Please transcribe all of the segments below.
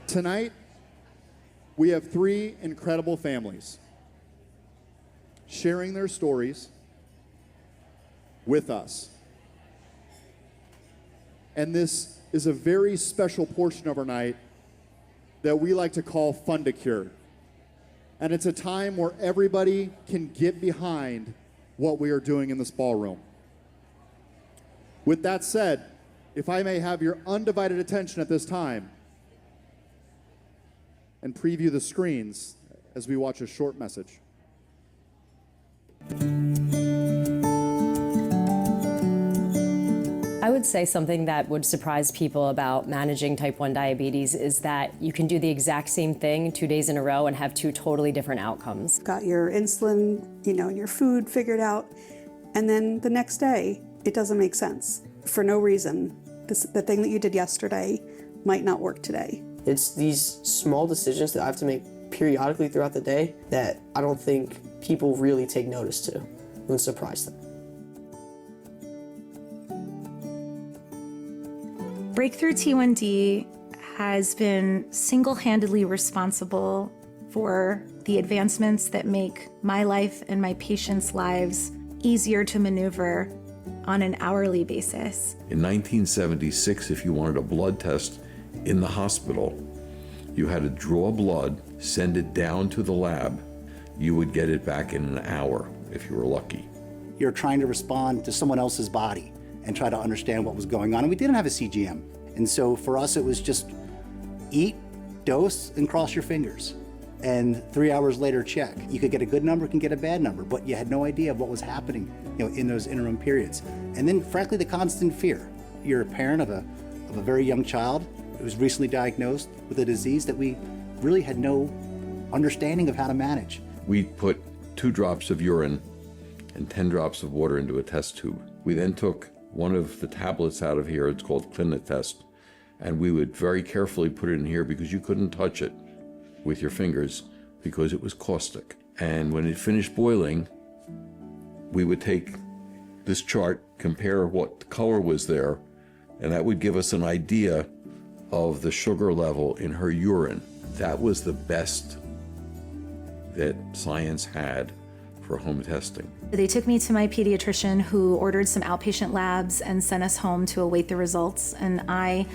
Tonight, we have three incredible families sharing their stories with us. And this is a very special portion of our night that we like to call Fun to Cure. And it's a time where everybody can get behind what we are doing in this ballroom. With that said, if I may have your undivided attention at this time and preview the screens as we watch a short message. I would say something that would surprise people about managing type 1 diabetes is that you can do the exact same thing 2 days in a row and have two totally different outcomes. Got your insulin, and your food figured out, and then the next day, it doesn't make sense. For no reason, the thing that you did yesterday might not work today. It's these small decisions that I have to make periodically throughout the day that I don't think people really take notice to and surprise them. Breakthrough T1D has been single-handedly responsible for the advancements that make my life and my patients' lives easier to maneuver on an hourly basis. In 1976, if you wanted a blood test in the hospital, you had to draw blood, send it down to the lab. You would get it back in an hour if you were lucky. You're trying to respond to someone else's body and try to understand what was going on. And we didn't have a CGM. And so for us, it was just eat, dose, and cross your fingers. And 3 hours later, check. You could get a good number, you can get a bad number, but you had no idea of what was happening, in those interim periods. And then frankly, the constant fear. You're a parent of a very young child who was recently diagnosed with a disease that we really had no understanding of how to manage. We put 2 drops of urine and 10 drops of water into a test tube. We then took one of the tablets out of here, it's called Clinitest, and we would very carefully put it in here because you couldn't touch it with your fingers because it was caustic. And when it finished boiling, we would take this chart, compare what color was there, and that would give us an idea of the sugar level in her urine. That was the best that science had for home testing. They took me to my pediatrician, who ordered some outpatient labs and sent us home to await the results. And I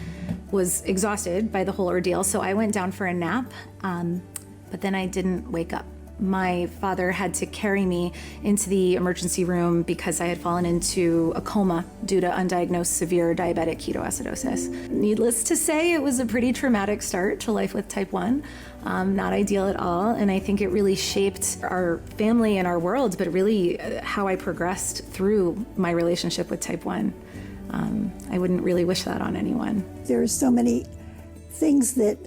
was exhausted by the whole ordeal, so I went down for a nap, but then I didn't wake up. My father had to carry me into the emergency room because I had fallen into a coma due to undiagnosed severe diabetic ketoacidosis. Needless to say, it was a pretty traumatic start to life with type 1. Not ideal at all, and I think it really shaped our family and our world, but really how I progressed through my relationship with type 1. I wouldn't really wish that on anyone. There's so many things that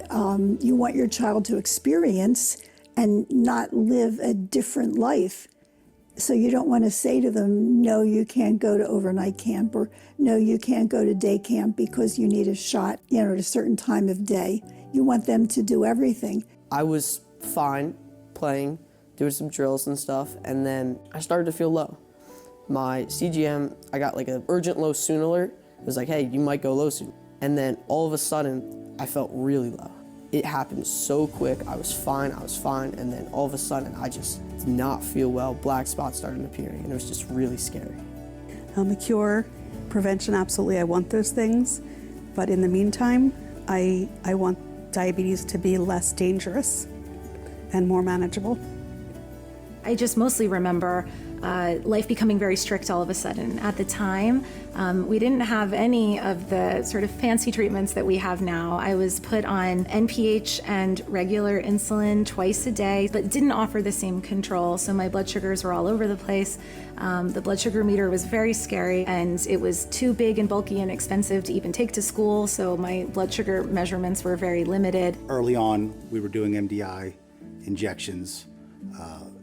you want your child to experience and not live a different life. So you don't want to say to them, no, you can't go to overnight camp, or no, you can't go to day camp because you need a shot, at a certain time of day. You want them to do everything. I was fine playing, doing some drills and stuff, and then I started to feel low. My CGM, I got like an urgent low soon alert. It was like, hey, you might go low soon. And then all of a sudden, I felt really low. It happened so quick. I was fine, and then all of a sudden, I just did not feel well. Black spots started appearing, and it was just really scary. A cure, prevention, absolutely, I want those things. But in the meantime, I want diabetes to be less dangerous and more manageable. I just mostly remember life becoming very strict all of a sudden. At the time, we didn't have any of the sort of fancy treatments that we have now. I was put on NPH and regular insulin twice a day, but didn't offer the same control, so my blood sugars were all over the place. The blood sugar meter was very scary, and it was too big and bulky and expensive to even take to school, so my blood sugar measurements were very limited. Early on, we were doing MDI injections.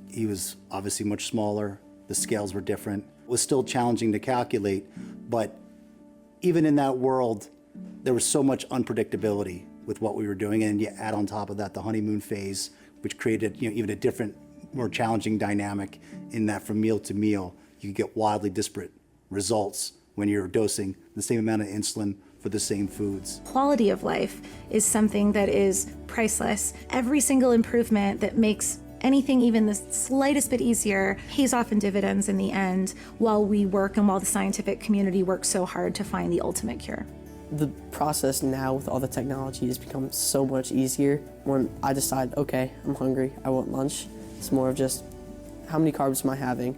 He was obviously much smaller. The scales were different. It was still challenging to calculate, but even in that world, there was so much unpredictability with what we were doing, and you add on top of that the honeymoon phase, which created even a different, more challenging dynamic in that from meal to meal, you could get wildly disparate results when you're dosing the same amount of insulin for the same foods. Quality of life is something that is priceless. Every single improvement that makes anything even the slightest bit easier pays off in dividends in the end, while we work and while the scientific community works so hard to find the ultimate cure. The process now with all the technology has become so much easier. When I decide, okay, I'm hungry, I want lunch, it's more of just, how many carbs am I having?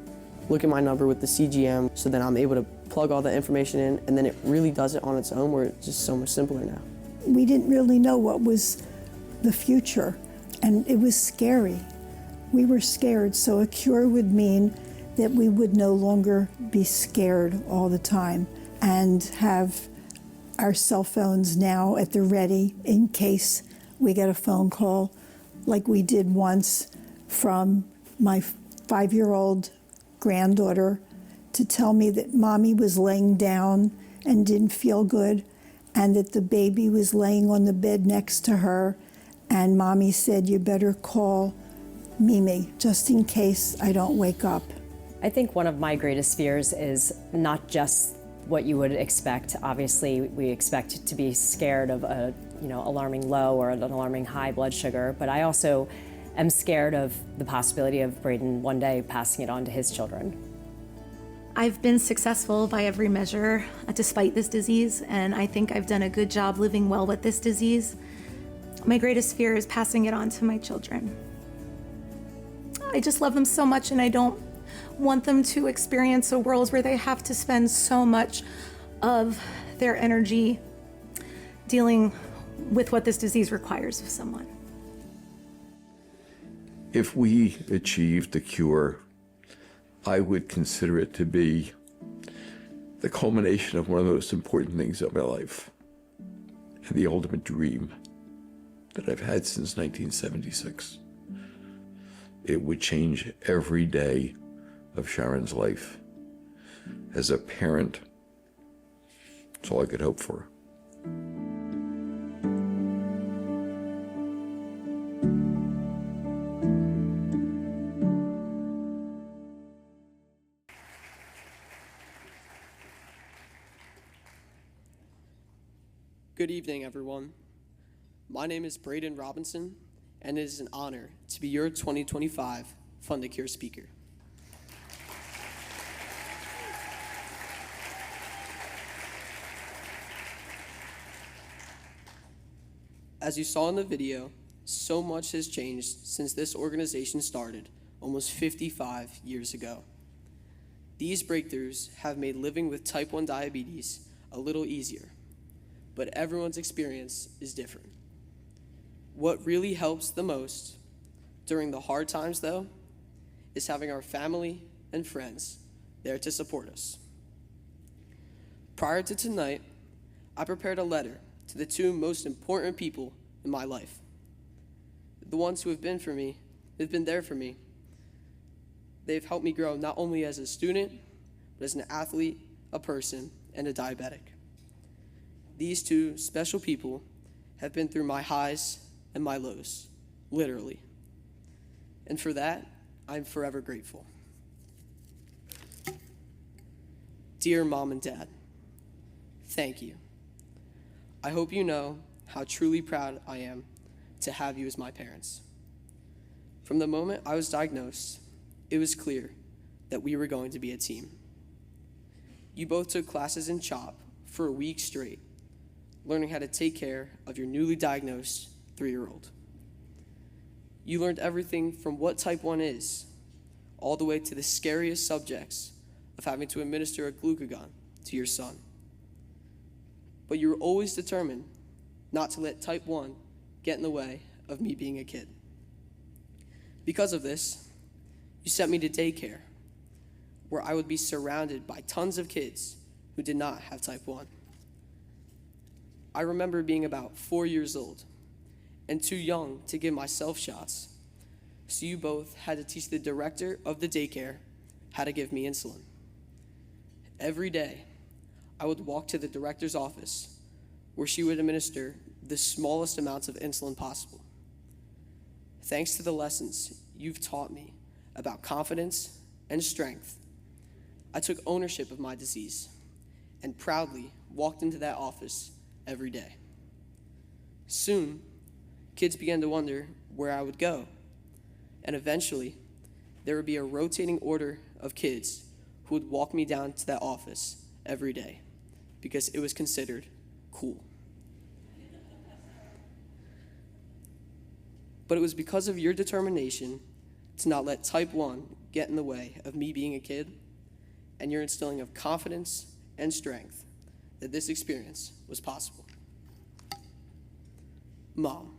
Look at my number with the CGM, so then I'm able to plug all the information in, and then it really does it on its own, where it's just so much simpler now. We didn't really know what was the future, and it was scary. We were scared, so a cure would mean that we would no longer be scared all the time and have our cell phones now at the ready in case we get a phone call like we did once from my 5-year-old granddaughter to tell me that mommy was laying down and didn't feel good, and that the baby was laying on the bed next to her, and mommy said, "You better call Mimi just in case I don't wake up." I think one of my greatest fears is not just what you would expect. Obviously, we expect to be scared of a alarming low or an alarming high blood sugar, but I also am scared of the possibility of Braydon one day passing it on to his children. I've been successful by every measure despite this disease, and I think I've done a good job living well with this disease. My greatest fear is passing it on to my children. I just love them so much, and I don't want them to experience a world where they have to spend so much of their energy dealing with what this disease requires of someone. If we achieved the cure, I would consider it to be the culmination of one of the most important things of my life and the ultimate dream that I've had since 1976. It would change every day of Sharon's life. As a parent, it's all I could hope for. Good evening, everyone. My name is Braydon Robinson, and it is an honor to be your 2025 Fund a Cure speaker. As you saw in the video, so much has changed since this organization started almost 55 years ago. These breakthroughs have made living with type 1 diabetes a little easier, but everyone's experience is different. What really helps the most during the hard times, though, is having our family and friends there to support us. Prior to tonight, I prepared a letter to the two most important people in my life. The ones who have been there for me. They've helped me grow not only as a student, but as an athlete, a person, and a diabetic. These two special people have been through my highs and my lows, literally. And for that, I'm forever grateful. Dear Mom and Dad, thank you. I hope you know how truly proud I am to have you as my parents. From the moment I was diagnosed, it was clear that we were going to be a team. You both took classes in CHOP for a week straight, learning how to take care of your newly diagnosed 3-year-old. You learned everything from what type 1 is, all the way to the scariest subjects of having to administer a glucagon to your son. But you were always determined not to let type 1 get in the way of me being a kid. Because of this, you sent me to daycare, where I would be surrounded by tons of kids who did not have type 1. I remember being about 4 years old and too young to give myself shots, so you both had to teach the director of the daycare how to give me insulin. Every day, I would walk to the director's office, where she would administer the smallest amounts of insulin possible. Thanks to the lessons you've taught me about confidence and strength, I took ownership of my disease and proudly walked into that office every day. Soon, kids began to wonder where I would go, and eventually, there would be a rotating order of kids who would walk me down to that office every day because it was considered cool. But it was because of your determination to not let type 1 get in the way of me being a kid and your instilling of confidence and strength that this experience was possible. Mom,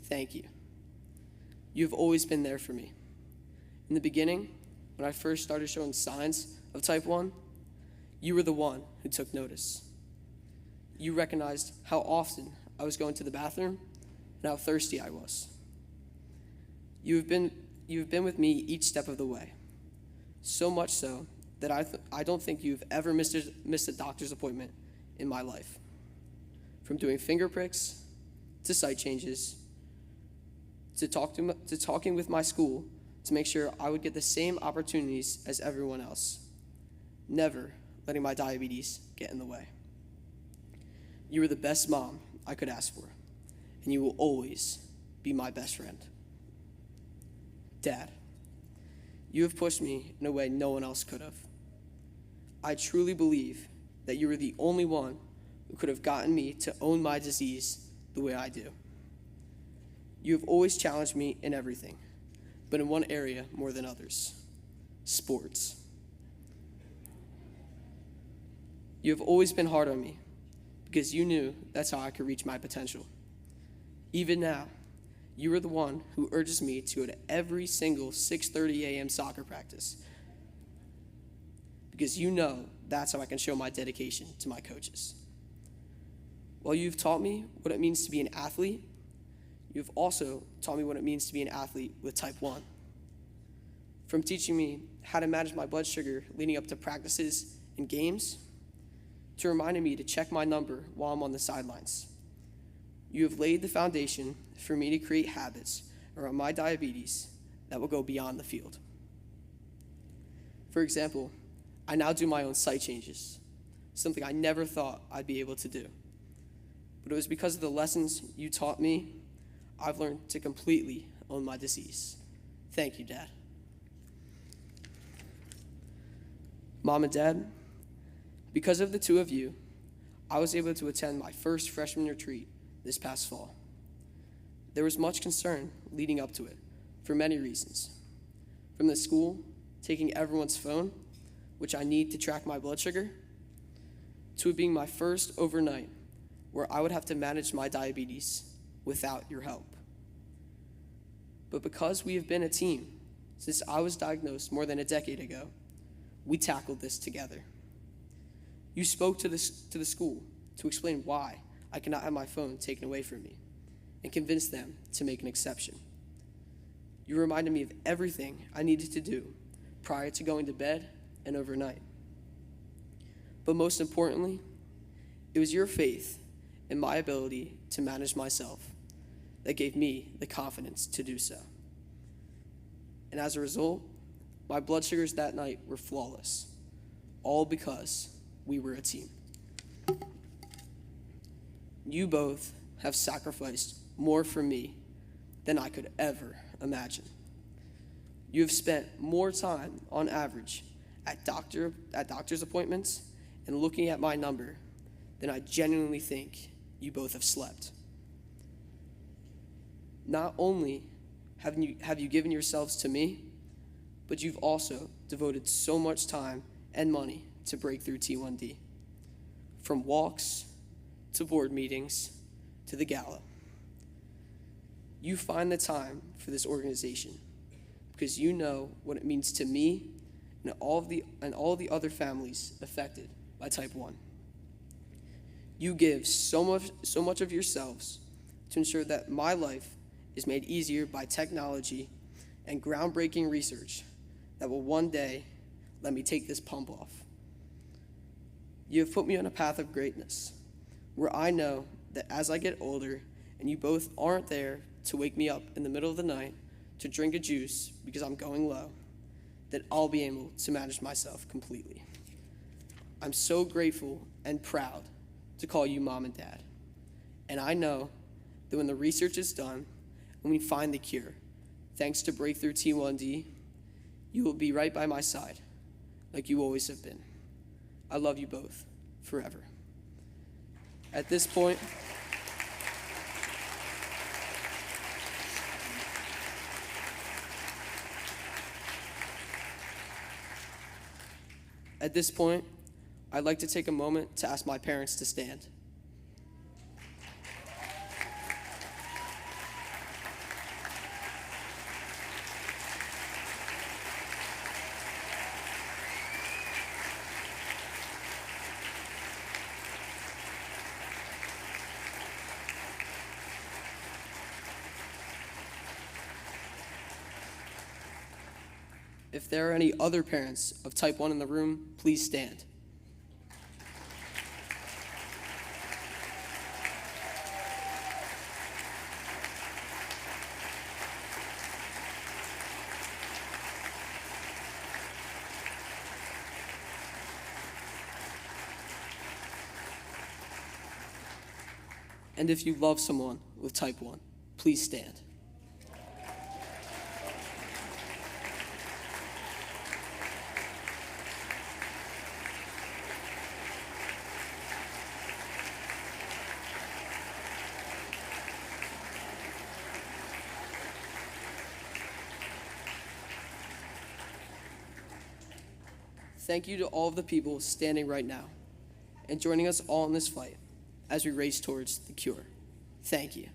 thank you. You've always been there for me. In the beginning, when I first started showing signs of type 1, you were the one who took notice. You recognized how often I was going to the bathroom and how thirsty I was. You've been with me each step of the way, so much so that I don't think you've ever missed a doctor's appointment in my life. From doing finger pricks, to site changes, to talking with my school to make sure I would get the same opportunities as everyone else, never letting my diabetes get in the way. You were the best mom I could ask for, and you will always be my best friend. Dad, you have pushed me in a way no one else could have. I truly believe that you were the only one who could have gotten me to own my disease the way I do. You have always challenged me in everything, but in one area more than others: sports. You have always been hard on me because you knew that's how I could reach my potential. Even now, you are the one who urges me to go to every single 6:30 a.m. soccer practice because you know that's how I can show my dedication to my coaches. While you've taught me what it means to be an athlete, you've also taught me what it means to be an athlete with type 1. From teaching me how to manage my blood sugar leading up to practices and games, to reminding me to check my number while I'm on the sidelines. You have laid the foundation for me to create habits around my diabetes that will go beyond the field. For example, I now do my own site changes, something I never thought I'd be able to do. But it was because of the lessons you taught me, I've learned to completely own my disease. Thank you, Dad. Mom and Dad, because of the two of you, I was able to attend my first freshman retreat this past fall. There was much concern leading up to it for many reasons. From the school taking everyone's phone, which I need to track my blood sugar, to it being my first overnight where I would have to manage my diabetes without your help. But because we have been a team since I was diagnosed more than a decade ago, we tackled this together. You spoke to the school to explain why I cannot have my phone taken away from me and convinced them to make an exception. You reminded me of everything I needed to do prior to going to bed and overnight. But most importantly, it was your faith in my ability to manage myself that gave me the confidence to do so. And as a result, my blood sugars that night were flawless, all because we were a team. You both have sacrificed more for me than I could ever imagine. You have spent more time on average at doctor's appointments and looking at my number than I genuinely think you both have slept. Not only have you given yourselves to me, but you've also devoted so much time and money to break through T1D. From walks to board meetings to the Gala. You find the time for this organization because you know what it means to me and all the other families affected by type 1. You give so much of yourselves to ensure that my life is made easier by technology and groundbreaking research that will one day let me take this pump off. You have put me on a path of greatness where I know that as I get older and you both aren't there to wake me up in the middle of the night to drink a juice because I'm going low, that I'll be able to manage myself completely. I'm so grateful and proud to call you mom and dad. And I know that when the research is done and we find the cure, thanks to Breakthrough T1D, you will be right by my side, like you always have been. I love you both, forever. At this point, I'd like to take a moment to ask my parents to stand. If there are any other parents of type 1 in the room, please stand. And if you love someone with type 1, please stand. Thank you to all of the people standing right now and joining us all in this fight as we race towards the cure. Thank you.